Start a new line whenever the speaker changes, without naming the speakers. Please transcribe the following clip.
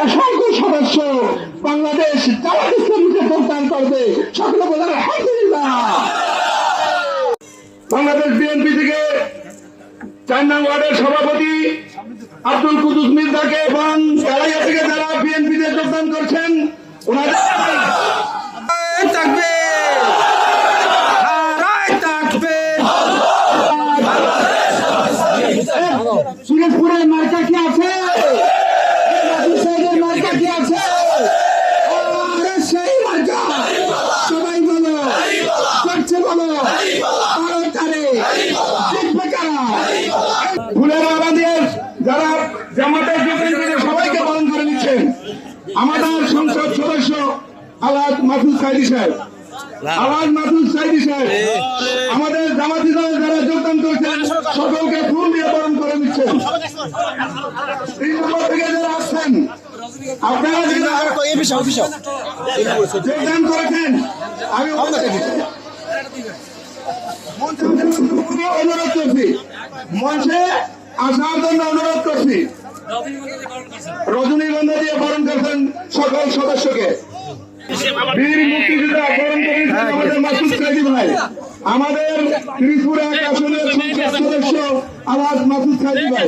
অসংখ্য সদস্য বাংলাদেশ জামাত ইসলামীতে যোগদান করবে। সকলে বলেন আলহামদুলিল্লাহ। বাংলাদেশ বিএনপি থেকে 4 নং ওয়ার্ডের সভাপতি আব্দুল কুদ্দুস মির্জাকে এবং এলাকা থেকে যারা বিএনপিতে যোগদান করছেন ওনাদের সুরেশপুরের মার্কা কি আছে? মার্কা কি আছে? সেই মার্কা সবাই বলো, করছে বলো, ফুলের আলা দিয়ে যারা জামাতের সবাইকে পালন করে নিচ্ছেন আমাদের সংসদ সদস্য আলহাজ মাহফুজ সাইদি সাহেব, আলহাজ মাহফুজ সাইদি সাহেব আমাদের জামাতি দলে যারা যোগদান করছেন সকলকে ফুল দিয়ে পালন করে নিচ্ছেন। 3 নম্বর থেকে যারা আসছেন আপনারা যোগদান করেছেন আমি অনুরোধ করছি, মঞ্চে আসার জন্য অনুরোধ করছি। রজনীগন্ধা দিয়ে বরণ করছেন সকল সদস্যকে। বীর মুক্তিযোদ্ধা বরণ করেছেন আমাদের মাসুদ সাইদি ভাই, আমাদের ত্রিপুরা আসনের সংসদ সদস্য আলহাজ মাসুদ সাইদি ভাই।